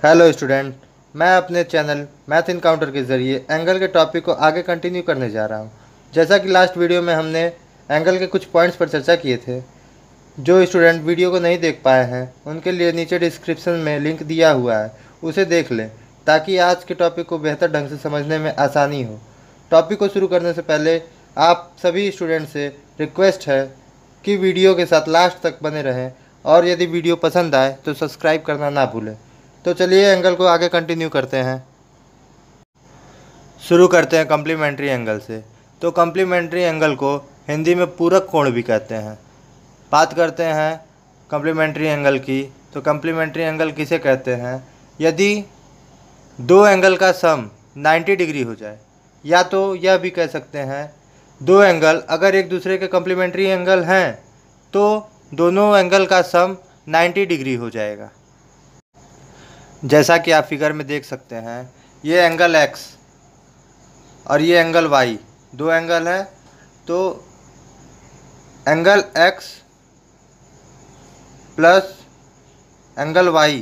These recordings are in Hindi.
हेलो स्टूडेंट, मैं अपने चैनल मैथ इनकाउंटर के ज़रिए एंगल के टॉपिक को आगे कंटिन्यू करने जा रहा हूँ। जैसा कि लास्ट वीडियो में हमने एंगल के कुछ पॉइंट्स पर चर्चा किए थे। जो स्टूडेंट वीडियो को नहीं देख पाए हैं उनके लिए नीचे डिस्क्रिप्शन में लिंक दिया हुआ है, उसे देख लें ताकि आज के टॉपिक को बेहतर ढंग से समझने में आसानी हो। टॉपिक को शुरू करने से पहले आप सभी स्टूडेंट से रिक्वेस्ट है कि वीडियो के साथ लास्ट तक बने रहें और यदि वीडियो पसंद आए तो सब्सक्राइब करना ना भूलें। तो चलिए एंगल को आगे कंटिन्यू करते हैं। शुरू करते हैं कॉम्प्लीमेंट्री एंगल से। तो कॉम्प्लीमेंट्री एंगल को हिंदी में पूरक कोण भी कहते हैं। बात करते हैं कॉम्प्लीमेंट्री एंगल की। तो कॉम्प्लीमेंट्री एंगल किसे कहते हैं? यदि दो एंगल का सम 90 डिग्री हो जाए, या तो यह भी कह सकते हैं दो एंगल अगर एक दूसरे के कॉम्प्लीमेंट्री एंगल हैं तो दोनों एंगल का सम 90 डिग्री हो जाएगा। जैसा कि आप फिगर में देख सकते हैं, ये एंगल x और ये एंगल y, दो एंगल है। तो angle x plus angle y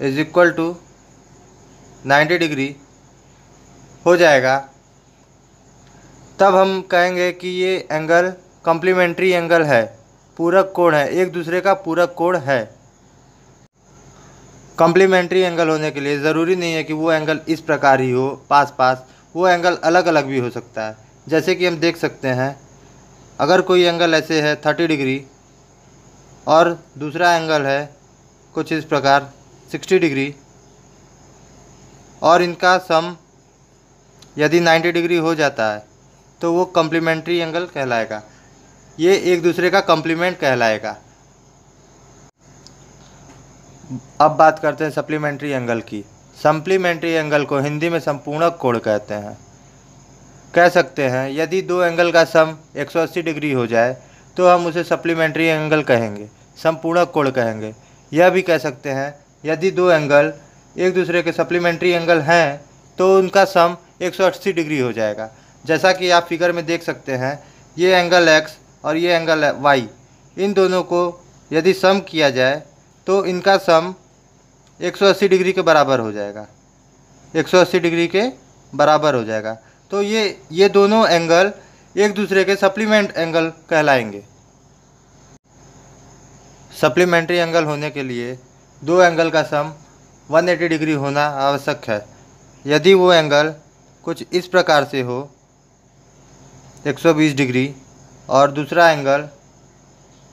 is equal to 90 degree हो जाएगा। तब हम कहेंगे कि ये एंगल कॉम्प्लीमेंट्री एंगल है, पूरक कोण है, एक दूसरे का पूरक कोण है। कॉम्प्लीमेंट्री एंगल होने के लिए ज़रूरी नहीं है कि वो एंगल इस प्रकार ही हो पास पास, वो एंगल अलग अलग भी हो सकता है। जैसे कि हम देख सकते हैं, अगर कोई एंगल ऐसे है 30 डिग्री और दूसरा एंगल है कुछ इस प्रकार 60 डिग्री और इनका सम यदि 90 डिग्री हो जाता है तो वो कॉम्प्लीमेंट्री एंगल कहलाएगा, ये एक दूसरे का कॉम्प्लीमेंट कहलाएगा। अब बात करते हैं सप्लीमेंट्री एंगल की। सप्लीमेंट्री एंगल को हिंदी में संपूर्णक कोण कहते हैं। कह सकते हैं यदि दो एंगल का सम 180 डिग्री हो जाए तो हम उसे सप्लीमेंट्री एंगल कहेंगे, संपूर्णक कोण कहेंगे। यह भी कह सकते हैं यदि दो एंगल एक दूसरे के सप्लीमेंट्री एंगल हैं तो उनका सम 180 डिग्री हो जाएगा। जैसा कि आप फिगर में देख सकते हैं, ये एंगल x और ये एंगल y, इन दोनों को यदि सम किया जाए तो इनका सम 180 डिग्री के बराबर हो जाएगा, 180 डिग्री के बराबर हो जाएगा। तो ये दोनों एंगल एक दूसरे के सप्लीमेंट एंगल कहलाएंगे। सप्लीमेंट्री एंगल होने के लिए दो एंगल का सम 180 डिग्री होना आवश्यक है। यदि वो एंगल कुछ इस प्रकार से हो 120 डिग्री और दूसरा एंगल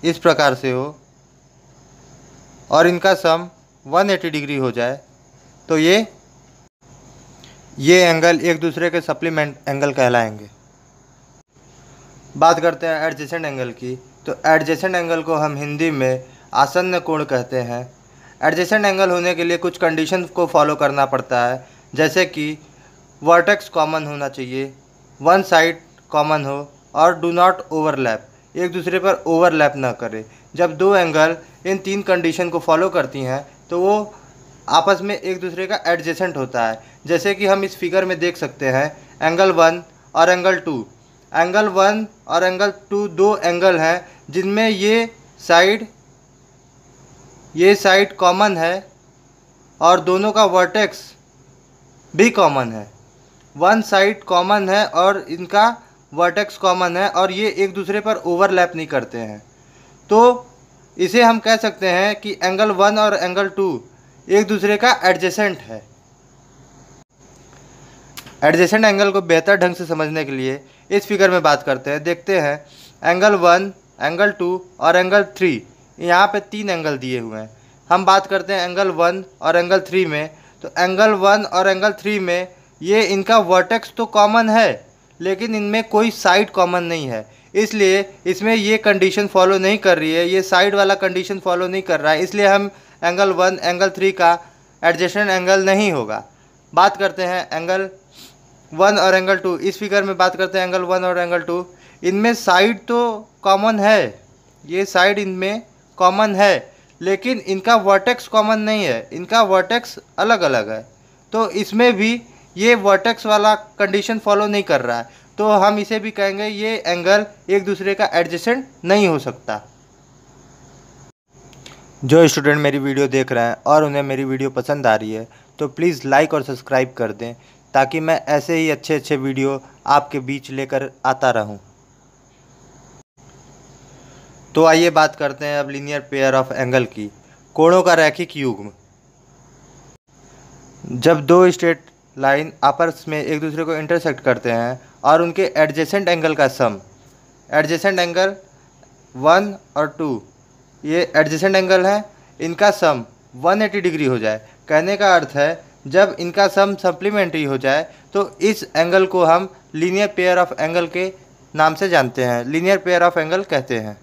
इस प्रकार से हो और इनका सम 180 डिग्री हो जाए तो ये एंगल एक दूसरे के सप्लीमेंट एंगल कहलाएंगे। बात करते हैं एडजेसेंट एंगल की। तो एडजेसेंट एंगल को हम हिंदी में आसन्न कोण कहते हैं। एडजेसेंट एंगल होने के लिए कुछ कंडीशन को फॉलो करना पड़ता है, जैसे कि वर्टेक्स कॉमन होना चाहिए, वन साइड कॉमन हो और डू नॉट ओवरलैप, एक दूसरे पर ओवरलैप ना करे। जब दो एंगल इन तीन कंडीशन को फॉलो करती हैं तो वो आपस में एक दूसरे का एडजेसेंट होता है। जैसे कि हम इस फिगर में देख सकते हैं, एंगल 1 और एंगल 2। एंगल 1 और एंगल 2 दो एंगल हैं जिनमें ये साइड कॉमन है और दोनों का वर्टेक्स भी कॉमन है। वन साइड कॉमन है और इनका वर्टेक्स कॉमन है और ये एक दूसरे पर ओवरलैप नहीं करते हैं। तो इसे हम कह सकते हैं कि एंगल 1 और एंगल 2 एक दूसरे का एडजेसेंट है। एडजेसेंट एंगल को बेहतर ढंग से समझने के लिए इस फिगर में बात करते हैं। देखते हैं एंगल 1, एंगल 2 और एंगल 3, यहाँ पे तीन एंगल दिए हुए हैं। हम बात करते हैं एंगल 1 और एंगल 3 में। तो एंगल 1 और एंगल 3 में ये इनका वर्टेक्स तो कॉमन है लेकिन इनमें कोई साइड कॉमन नहीं है, इसलिए इसमें ये कंडीशन फॉलो नहीं कर रही है, ये साइड वाला कंडीशन फॉलो नहीं कर रहा है, इसलिए हम एंगल 1, एंगल 3 का एडजेसेंट एंगल नहीं होगा। बात करते हैं एंगल 1 और एंगल 2। इस फिगर में बात करते हैं एंगल 1 और एंगल 2, इनमें साइड तो कॉमन है, ये साइड इनमें कॉमन है लेकिन इनका वर्टेक्स कॉमन नहीं है, इनका वर्टेक्स अलग अलग है। तो इसमें भी ये वर्टेक्स वाला कंडीशन फॉलो नहीं कर रहा है, तो हम इसे भी कहेंगे ये एंगल एक दूसरे का एडजेसेंट नहीं हो सकता। जो स्टूडेंट मेरी वीडियो देख रहे हैं और उन्हें मेरी वीडियो पसंद आ रही है तो प्लीज़ लाइक और सब्सक्राइब कर दें, ताकि मैं ऐसे ही अच्छे अच्छे वीडियो आपके बीच लेकर आता रहूं। तो आइए बात करते हैं अब लीनियर पेयर ऑफ एंगल की, कोणों का रैखिक युग्म। जब दो स्ट्रेट लाइन आपस में एक दूसरे को इंटरसेक्ट करते हैं और उनके एडजेसेंट एंगल का सम, एडजेसेंट एंगल 1 और 2 ये एडजेसेंट एंगल है, इनका सम 180 डिग्री हो जाए। कहने का अर्थ है जब इनका सम सप्लीमेंट्री हो जाए तो इस एंगल को हम लीनियर पेयर ऑफ एंगल के नाम से जानते हैं, लीनियर पेयर ऑफ एंगल कहते हैं।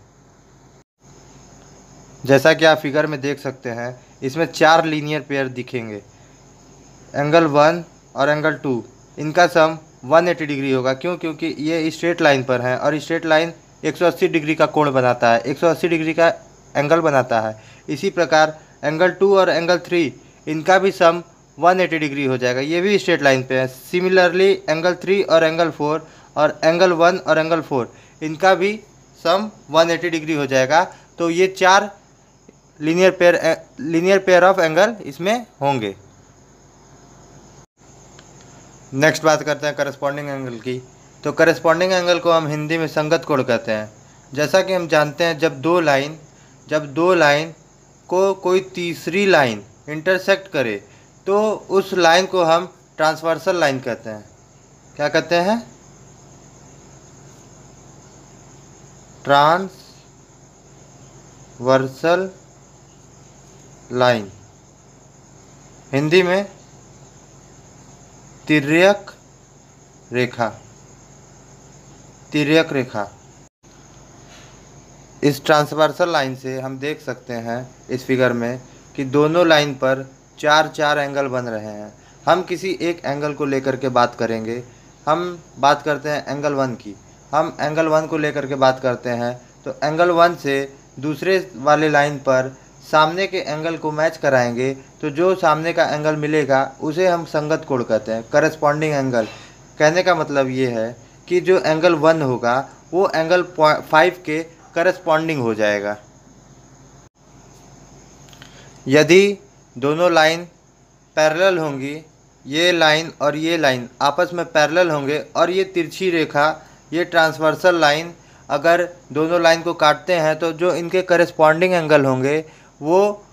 जैसा कि आप फिगर में देख सकते हैं, इसमें 4 लीनियर पेयर दिखेंगे। एंगल 1 और एंगल 2 इनका सम 180 डिग्री होगा। क्यों? क्योंकि ये स्ट्रेट लाइन पर हैं और स्ट्रेट लाइन 180 डिग्री का कोण बनाता है, 180 डिग्री का एंगल बनाता है। इसी प्रकार एंगल 2 और एंगल 3 इनका भी सम 180 डिग्री हो जाएगा, ये भी स्ट्रेट लाइन पे है। सिमिलरली एंगल 3 और एंगल 4 और एंगल 1 और एंगल 4 इनका भी सम 180 डिग्री हो जाएगा। तो ये 4 लीनियर पेयर ऑफ एंगल इसमें होंगे। नेक्स्ट बात करते हैं करस्पॉन्डिंग एंगल की। तो करस्पॉन्डिंग एंगल को हम हिंदी में संगत कोण कहते हैं। जैसा कि हम जानते हैं जब दो लाइन को कोई तीसरी लाइन इंटरसेक्ट करे तो उस लाइन को हम ट्रांसवर्सल लाइन कहते हैं। क्या कहते हैं? ट्रांसवर्सल लाइन, हिंदी में तिर्यक रेखा। इस ट्रांसवर्सल लाइन से हम देख सकते हैं इस फिगर में कि दोनों लाइन पर 4 एंगल बन रहे हैं। हम किसी एक एंगल को लेकर के बात करेंगे। हम बात करते हैं एंगल 1 की। हम एंगल 1 को लेकर के बात करते हैं तो एंगल 1 से दूसरे वाले लाइन पर सामने के एंगल को मैच कराएंगे तो जो सामने का एंगल मिलेगा उसे हम संगत कोण कहते हैं, करस्पॉन्डिंग एंगल। कहने का मतलब ये है कि जो एंगल 1 होगा वो एंगल 5 के करस्पॉन्डिंग हो जाएगा। यदि दोनों लाइन पैरेलल होंगी, ये लाइन और ये लाइन आपस में पैरेलल होंगे और ये तिरछी रेखा, ये ट्रांसवर्सल लाइन अगर दोनों लाइन को काटते हैं तो जो इनके करस्पॉन्डिंग एंगल होंगे वो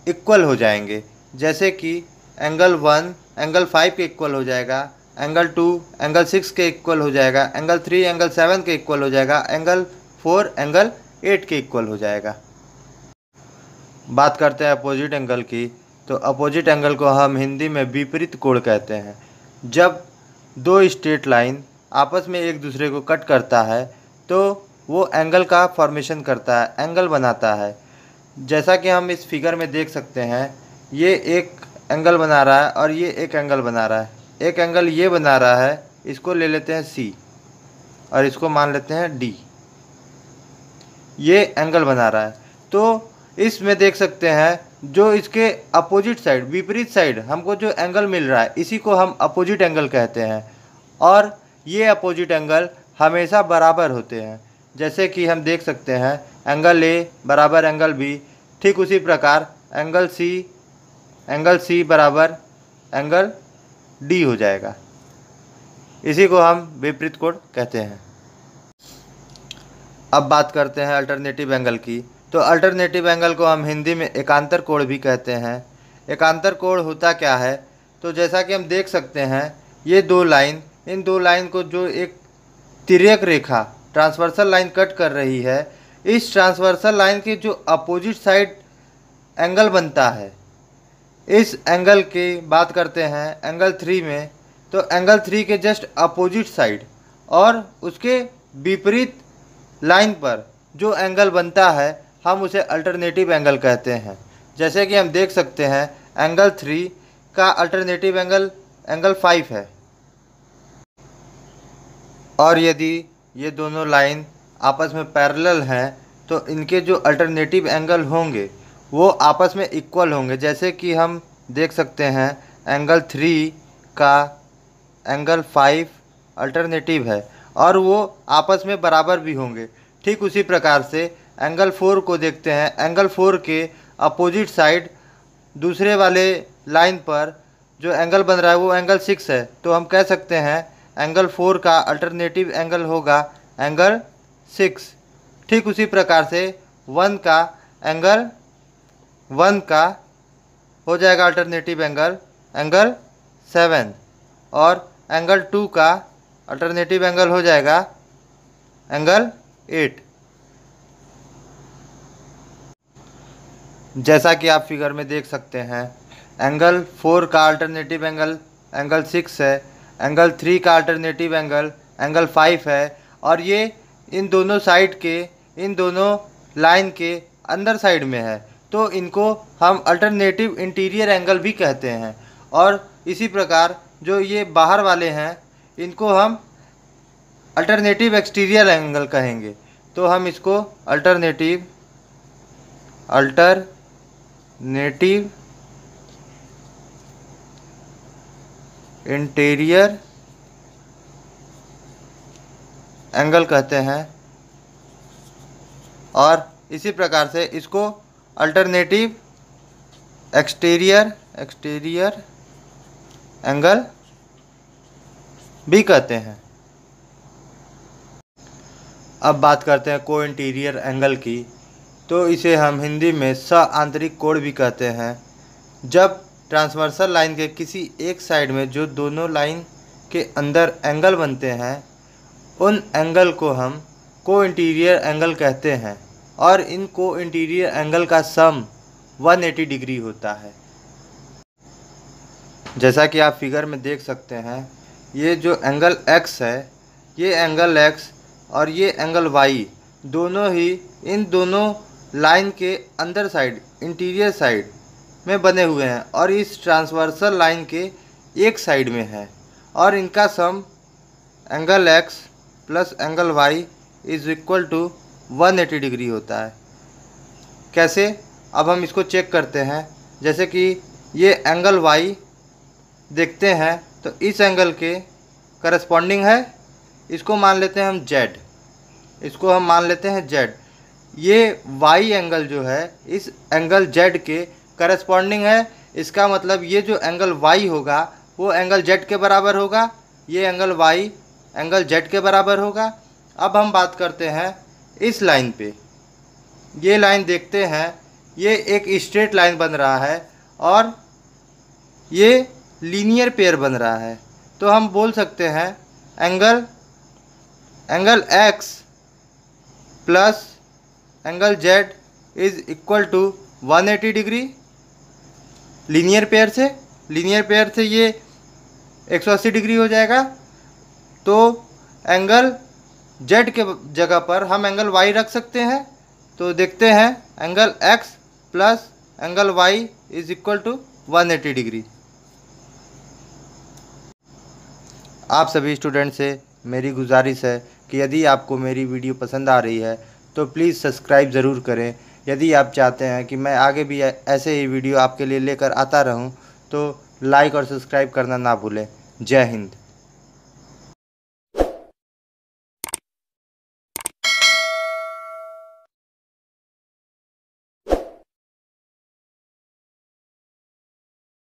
इक्वल हो जाएंगे। जैसे कि एंगल 1 एंगल 5 के इक्वल हो जाएगा, एंगल 2 एंगल 6 के इक्वल हो जाएगा, एंगल 3 एंगल 7 के इक्वल हो जाएगा, एंगल 4 एंगल 8 के इक्वल हो जाएगा। बात करते हैं अपोजिट एंगल की। तो अपोजिट एंगल को हम हिंदी में विपरीत कोण कहते हैं। जब दो स्ट्रेट लाइन आपस में एक दूसरे को कट करता है तो वो एंगल का फॉर्मेशन करता है, एंगल बनाता है। जैसा कि हम इस फिगर में देख सकते हैं, ये एक एंगल बना रहा है और ये एक एंगल बना रहा है। एक एंगल ये बना रहा है, इसको ले लेते हैं C और इसको मान लेते हैं D। ये एंगल बना रहा है तो इसमें देख सकते हैं जो इसके अपोजिट साइड, विपरीत साइड हमको जो एंगल मिल रहा है इसी को हम अपोजिट एंगल कहते हैं। और ये अपोजिट एंगल हमेशा बराबर होते हैं। जैसे कि हम देख सकते हैं एंगल A बराबर एंगल B, ठीक उसी प्रकार एंगल C बराबर एंगल D हो जाएगा। इसी को हम विपरीत कोण कहते हैं। अब बात करते हैं अल्टरनेटिव एंगल की। तो अल्टरनेटिव एंगल को हम हिंदी में एकांतर कोण भी कहते हैं। एकांतर कोण होता क्या है? तो जैसा कि हम देख सकते हैं ये दो लाइन, इन दो लाइन को जो एक तिर्यक रेखा ट्रांसवर्सल लाइन कट कर रही है, इस ट्रांसवर्सल लाइन के जो अपोजिट साइड एंगल बनता है, इस एंगल की बात करते हैं एंगल 3 में। तो एंगल 3 के जस्ट अपोजिट साइड और उसके विपरीत लाइन पर जो एंगल बनता है हम उसे अल्टरनेटिव एंगल कहते हैं। जैसे कि हम देख सकते हैं एंगल 3 का अल्टरनेटिव एंगल एंगल 5 है। और यदि ये दोनों लाइन आपस में पैरेलल हैं तो इनके जो अल्टरनेटिव एंगल होंगे वो आपस में इक्वल होंगे। जैसे कि हम देख सकते हैं एंगल 3 का एंगल 5 अल्टरनेटिव है और वो आपस में बराबर भी होंगे। ठीक उसी प्रकार से एंगल 4 को देखते हैं, एंगल 4 के अपोजिट साइड दूसरे वाले लाइन पर जो एंगल बन रहा है वो एंगल 6 है, तो हम कह सकते हैं एंगल 4 का अल्टरनेटिव एंगल होगा एंगल 6। ठीक उसी प्रकार से 1 का एंगल 1 का हो जाएगा अल्टरनेटिव एंगल एंगल 7 और एंगल 2 का अल्टरनेटिव एंगल हो जाएगा एंगल 8। जैसा कि आप फिगर में देख सकते हैं एंगल 4 का अल्टरनेटिव एंगल एंगल 6 है, एंगल 3 का अल्टरनेटिव एंगल एंगल 5 है और ये इन दोनों साइड के इन दोनों लाइन के अंदर साइड में है, तो इनको हम अल्टरनेटिव इंटीरियर एंगल भी कहते हैं। और इसी प्रकार जो ये बाहर वाले हैं इनको हम अल्टरनेटिव एक्सटीरियर एंगल कहेंगे, तो हम इसको अल्टरनेटिव इंटीरियर एंगल कहते हैं और इसी प्रकार से इसको अल्टरनेटिव एक्सटीरियर एंगल भी कहते हैं। अब बात करते हैं को इंटीरियर एंगल की, तो इसे हम हिंदी में आंतरिक कोण भी कहते हैं। जब ट्रांसवर्सल लाइन के किसी एक साइड में जो दोनों लाइन के अंदर एंगल बनते हैं उन एंगल को हम को इंटीरियर एंगल कहते हैं और इन को इंटीरियर एंगल का सम 180 डिग्री होता है। जैसा कि आप फिगर में देख सकते हैं ये जो एंगल x है, ये एंगल x और ये एंगल y दोनों ही इन दोनों लाइन के अंदर साइड इंटीरियर साइड में बने हुए हैं और इस ट्रांसवर्सल लाइन के एक साइड में है और इनका sum angle x plus angle y is equal to 180 degree होता है। कैसे? अब हम इसको चेक करते हैं। जैसे कि ये एंगल y देखते हैं तो इस एंगल के करस्पॉन्डिंग है, इसको मान लेते हैं हम z, इसको हम मान लेते हैं z। ये y एंगल जो है इस एंगल z के करस्पॉन्डिंग है, इसका मतलब ये जो एंगल y होगा वो एंगल z के बराबर होगा, ये एंगल y एंगल z के बराबर होगा। अब हम बात करते हैं इस लाइन पे, ये लाइन देखते हैं ये एक स्ट्रेट लाइन बन रहा है और ये लीनियर पेयर बन रहा है, तो हम बोल सकते हैं angle x plus angle z is equal to 180 degree. Linear pair से ये 180 डिग्री हो जाएगा, तो एंगल z के जगह पर हम एंगल y रख सकते हैं। तो देखते हैं angle x plus angle y is equal to 180 degree. आप सभी स्टूडेंट से मेरी गुजारिश है कि यदि आपको मेरी वीडियो पसंद आ रही है तो प्लीज़ सब्सक्राइब ज़रूर करें। यदि आप चाहते हैं कि मैं आगे भी ऐसे ही वीडियो आपके लिए लेकर आता रहूं तो लाइक और सब्सक्राइब करना ना भूलें। जय हिंद।